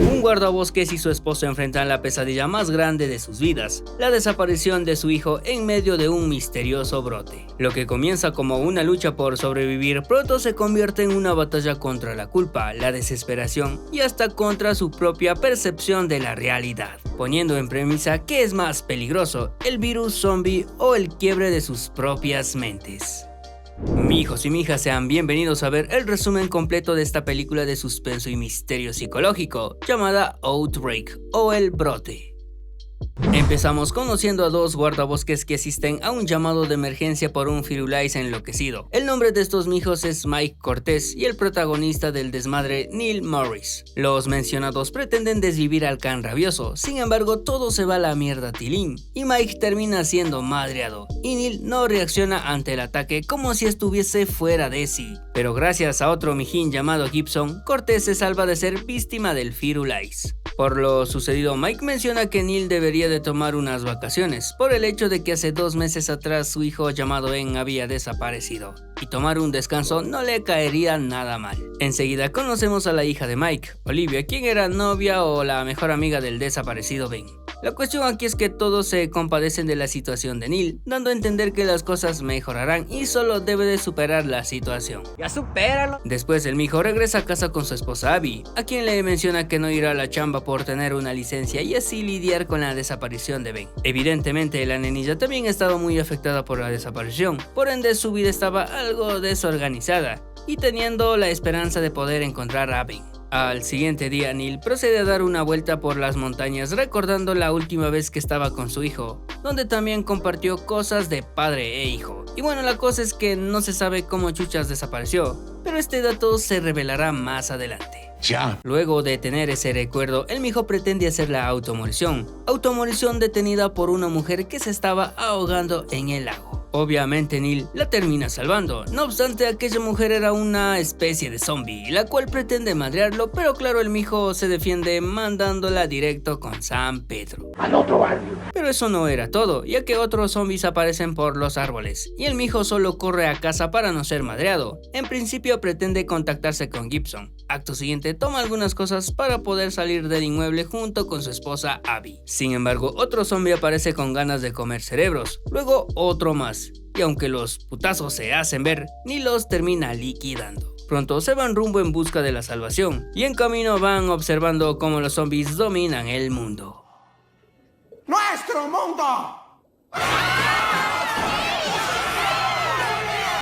Un guardabosques y su esposo enfrentan la pesadilla más grande de sus vidas, la desaparición de su hijo en medio de un misterioso brote. Lo que comienza como una lucha por sobrevivir pronto se convierte en una batalla contra la culpa, la desesperación y hasta contra su propia percepción de la realidad, poniendo en premisa qué es más peligroso, el virus zombie o el quiebre de sus propias mentes. Mijos y mijas, sean bienvenidos a ver el resumen completo de esta película de suspenso y misterio psicológico llamada Outbreak o El Brote. Empezamos conociendo a dos guardabosques que asisten a un llamado de emergencia por un Firulais enloquecido. El nombre de estos mijos es Mike Cortez y el protagonista del desmadre, Neil Morris. Los mencionados pretenden desvivir al can rabioso, sin embargo todo se va a la mierda tilín y Mike termina siendo madreado y Neil no reacciona ante el ataque como si estuviese fuera de sí. Pero gracias a otro mijín llamado Gibson, Cortez se salva de ser víctima del Firulais. Por lo sucedido, Mike menciona que Neil debería de tomar unas vacaciones por el hecho de que hace 2 meses atrás su hijo llamado Ben había desaparecido y tomar un descanso no le caería nada mal. Enseguida conocemos a la hija de Mike, Olivia, quien era novia o la mejor amiga del desaparecido Ben. La cuestión aquí es que todos se compadecen de la situación de Neil, dando a entender que las cosas mejorarán y solo debe de superar la situación. ¡Ya supéralo! Después el mijo regresa a casa con su esposa Abby, a quien le menciona que no irá a la chamba por tener una licencia y así lidiar con la desaparición de Ben. Evidentemente la nenilla también estaba muy afectada por la desaparición, por ende su vida estaba algo desorganizada y teniendo la esperanza de poder encontrar a Ben. Al siguiente día, Neil procede a dar una vuelta por las montañas recordando la última vez que estaba con su hijo, donde también compartió cosas de padre e hijo. Y bueno, la cosa es que no se sabe cómo chuchas desapareció, pero este dato se revelará más adelante. Ya. Luego de tener ese recuerdo, el mijo pretende hacer la automolición detenida por una mujer que se estaba ahogando en el lago. Obviamente Neil la termina salvando, no obstante aquella mujer era una especie de zombie, la cual pretende madrearlo, pero claro el mijo se defiende mandándola directo con San Pedro. Al otro barrio. Pero eso no era todo, ya que otros zombies aparecen por los árboles, y el mijo solo corre a casa para no ser madreado. En principio pretende contactarse con Gibson. Acto siguiente toma algunas cosas para poder salir del inmueble junto con su esposa Abby. Sin embargo, otro zombie aparece con ganas de comer cerebros, luego otro más. Y aunque los putazos se hacen ver, ni los termina liquidando. Pronto se van rumbo en busca de la salvación, y en camino van observando cómo los zombies dominan el mundo. ¡Nuestro mundo!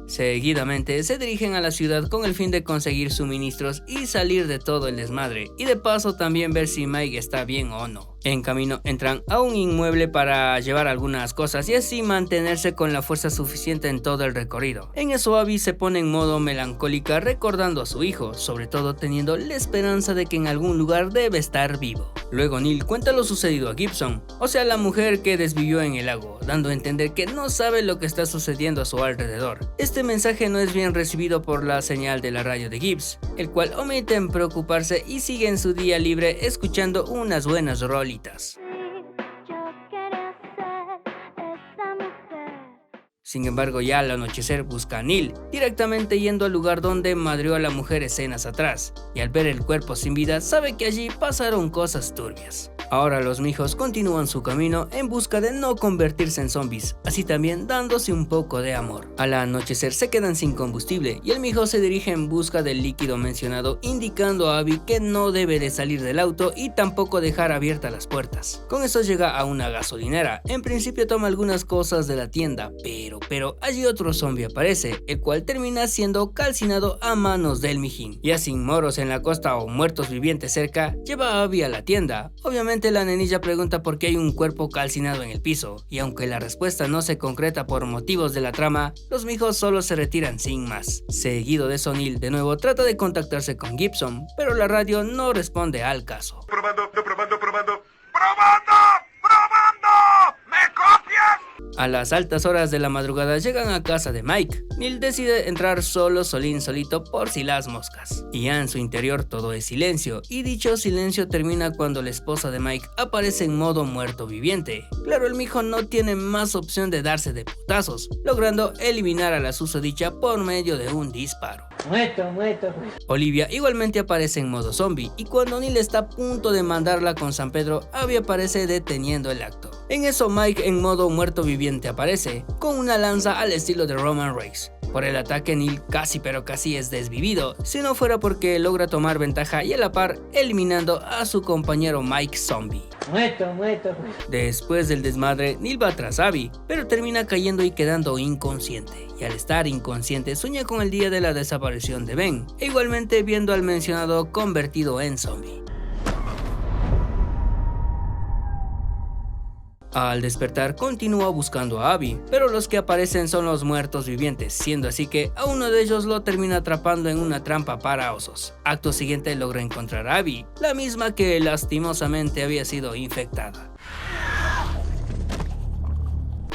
Seguidamente se dirigen a la ciudad con el fin de conseguir suministros y salir de todo el desmadre, y de paso también ver si Mike está bien o no. En camino entran a un inmueble para llevar algunas cosas y así mantenerse con la fuerza suficiente en todo el recorrido. En eso Abby se pone en modo melancólica recordando a su hijo, sobre todo teniendo la esperanza de que en algún lugar debe estar vivo. Luego Neil cuenta lo sucedido a Gibson, o sea la mujer que desvivió en el lago, dando a entender que no sabe lo que está sucediendo a su alrededor. Este mensaje no es bien recibido por la señal de la radio de Gibbs, el cual omite en preocuparse y sigue en su día libre escuchando unas buenas rolitas. Sin embargo, ya al anochecer busca a Neil, directamente yendo al lugar donde madrió a la mujer escenas atrás, y al ver el cuerpo sin vida sabe que allí pasaron cosas turbias. Ahora los mijos continúan su camino en busca de no convertirse en zombies, así también dándose un poco de amor. Al anochecer se quedan sin combustible y el mijo se dirige en busca del líquido mencionado, indicando a Abby que no debe de salir del auto y tampoco dejar abiertas las puertas. Con eso llega a una gasolinera, en principio toma algunas cosas de la tienda, pero allí otro zombie aparece, el cual termina siendo calcinado a manos del mijín. Ya sin moros en la costa o muertos vivientes cerca, lleva a Abby a la tienda. Obviamente la nenilla pregunta por qué hay un cuerpo calcinado en el piso, y aunque la respuesta no se concreta por motivos de la trama, los mijos solo se retiran sin más. Seguido de eso, Neil de nuevo trata de contactarse con Gibson, pero la radio no responde al caso. Probando. ¿Me copias? A las altas horas de la madrugada llegan a casa de Mike. Neil decide entrar solito por si las moscas. Y ya en su interior todo es silencio, y dicho silencio termina cuando la esposa de Mike aparece en modo muerto viviente. Claro, el mijo no tiene más opción de darse de putazos, logrando eliminar a la susodicha por medio de un disparo. Muerto. Olivia igualmente aparece en modo zombie y cuando Neil está a punto de mandarla con San Pedro, Abby aparece deteniendo el acto. En eso Mike en modo muerto viviente aparece, con una lanza al estilo de Roman Reigns. Por el ataque Neil casi es desvivido, si no fuera porque logra tomar ventaja y a la par eliminando a su compañero Mike Zombie. Muerto. Después del desmadre, Neil va tras Abby, pero termina cayendo y quedando inconsciente. Y al estar inconsciente sueña con el día de la desaparición de Ben, e igualmente viendo al mencionado convertido en zombie. Al despertar continúa buscando a Abby, pero los que aparecen son los muertos vivientes, siendo así que a uno de ellos lo termina atrapando en una trampa para osos. Acto siguiente logra encontrar a Abby, la misma que lastimosamente había sido infectada.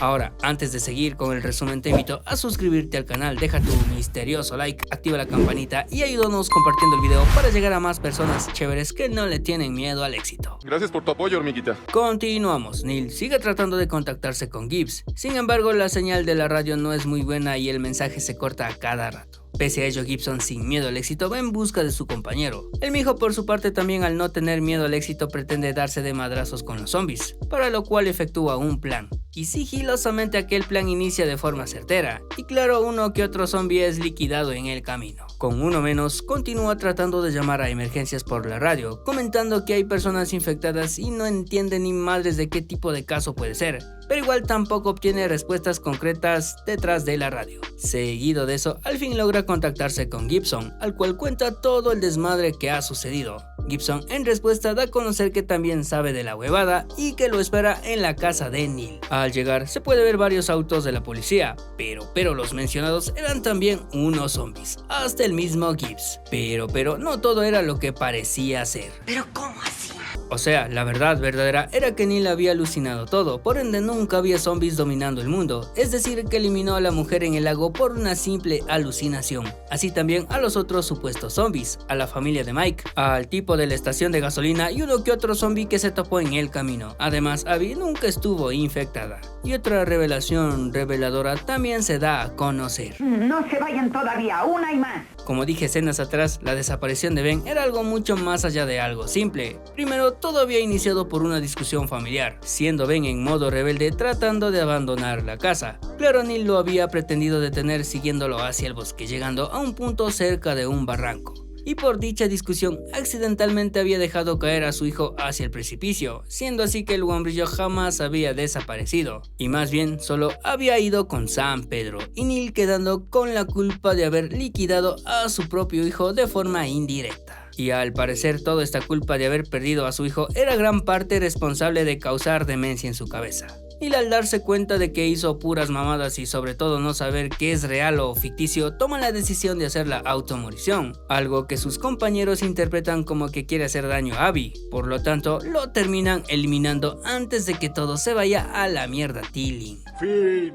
Ahora, antes de seguir con el resumen, te invito a suscribirte al canal, deja tu misterioso like, activa la campanita y ayúdanos compartiendo el video para llegar a más personas chéveres que no le tienen miedo al éxito. Gracias por tu apoyo, hormiguita. Continuamos. Neil sigue tratando de contactarse con Gibbs, sin embargo la señal de la radio no es muy buena y el mensaje se corta a cada rato. Pese a ello, Gibson, sin miedo al éxito, va en busca de su compañero. El mijo, por su parte, también al no tener miedo al éxito, pretende darse de madrazos con los zombies, para lo cual efectúa un plan. Y sigilosamente aquel plan inicia de forma certera, y claro, uno que otro zombie es liquidado en el camino. Con uno menos, continúa tratando de llamar a emergencias por la radio, comentando que hay personas infectadas y no entiende ni madres de qué tipo de caso puede ser, pero igual tampoco obtiene respuestas concretas detrás de la radio. Seguido de eso, al fin logra contactarse con Gibson, al cual cuenta todo el desmadre que ha sucedido. Gibson en respuesta da a conocer que también sabe de la huevada y que lo espera en la casa de Neil. Al llegar se puede ver varios autos de la policía, pero los mencionados eran también unos zombies, hasta el mismo Gibbs. Pero no todo era lo que parecía ser. ¿Pero cómo así? O sea, la verdad verdadera era que Neil había alucinado todo, por ende nunca había zombies dominando el mundo, es decir que eliminó a la mujer en el lago por una simple alucinación, así también a los otros supuestos zombies, a la familia de Mike, al tipo de la estación de gasolina y uno que otro zombie que se topó en el camino. Además, Abby nunca estuvo infectada. Y otra revelación reveladora también se da a conocer. No se vayan todavía, una y más. Como dije escenas atrás, la desaparición de Ben era algo mucho más allá de algo simple. Primero, todo había iniciado por una discusión familiar, siendo Ben en modo rebelde tratando de abandonar la casa. Claro, Neil lo había pretendido detener siguiéndolo hacia el bosque, llegando a un punto cerca de un barranco. Y por dicha discusión, accidentalmente había dejado caer a su hijo hacia el precipicio, siendo así que el guambrillo jamás había desaparecido, y más bien solo había ido con San Pedro, y Neil quedando con la culpa de haber liquidado a su propio hijo de forma indirecta. Y al parecer toda esta culpa de haber perdido a su hijo era gran parte responsable de causar demencia en su cabeza. Y al darse cuenta de que hizo puras mamadas y sobre todo no saber qué es real o ficticio, toma la decisión de hacer la automorición, algo que sus compañeros interpretan como que quiere hacer daño a Abby, por lo tanto lo terminan eliminando antes de que todo se vaya a la mierda Tilling. Fin.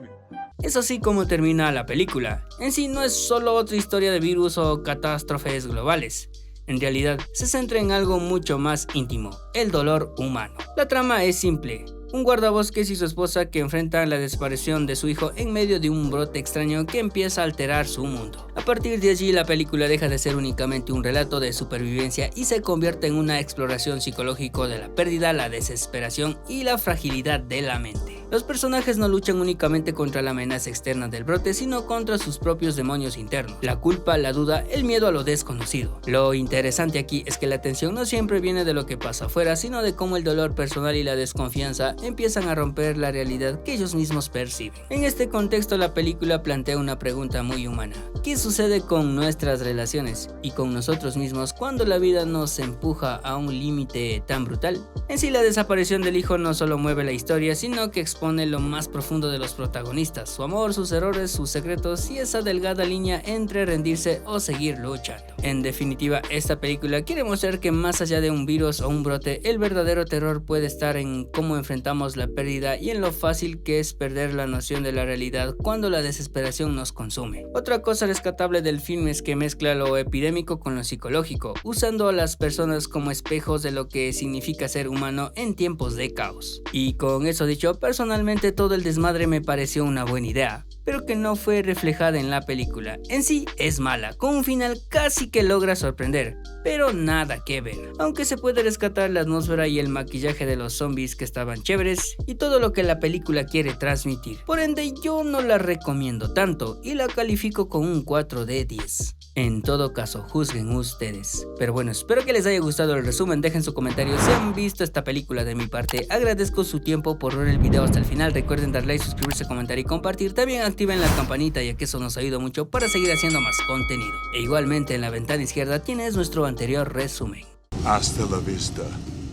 Es así como termina la película. En sí no es solo otra historia de virus o catástrofes globales. En realidad se centra en algo mucho más íntimo, el dolor humano. La trama es simple. Un guardabosques y su esposa que enfrentan la desaparición de su hijo en medio de un brote extraño que empieza a alterar su mundo. A partir de allí la película deja de ser únicamente un relato de supervivencia y se convierte en una exploración psicológica de la pérdida, la desesperación y la fragilidad de la mente. Los personajes no luchan únicamente contra la amenaza externa del brote, sino contra sus propios demonios internos, la culpa, la duda, el miedo a lo desconocido. Lo interesante aquí es que la tensión no siempre viene de lo que pasa afuera, sino de cómo el dolor personal y la desconfianza empiezan a romper la realidad que ellos mismos perciben. En este contexto la película plantea una pregunta muy humana. ¿Qué sucede con nuestras relaciones y con nosotros mismos cuando la vida nos empuja a un límite tan brutal? En sí la desaparición del hijo no solo mueve la historia, sino que expone lo más profundo de los protagonistas, su amor, sus errores, sus secretos y esa delgada línea entre rendirse o seguir luchando. En definitiva, esta película quiere mostrar que más allá de un virus o un brote, el verdadero terror puede estar en cómo enfrentamos la pérdida y en lo fácil que es perder la noción de la realidad cuando la desesperación nos consume. Otra cosa rescatable del film es que mezcla lo epidémico con lo psicológico, usando a las personas como espejos de lo que significa ser humano en tiempos de caos. Y con eso dicho, personalmente personalmente todo el desmadre me pareció una buena idea, pero que no fue reflejada en la película. En sí es mala, con un final casi que logra sorprender, pero nada que ver, aunque se puede rescatar la atmósfera y el maquillaje de los zombies que estaban chéveres y todo lo que la película quiere transmitir. Por ende yo no la recomiendo tanto y la califico con un 4 de 10. En todo caso, juzguen ustedes. Pero bueno, espero que les haya gustado el resumen, dejen su comentario si han visto esta película. De mi parte, agradezco su tiempo por ver el video hasta el final. Recuerden dar like, suscribirse, comentar y compartir. También activen la campanita, ya que eso nos ayuda mucho para seguir haciendo más contenido. E igualmente en la ventana izquierda tienes nuestro anterior resumen. Hasta la vista,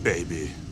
baby.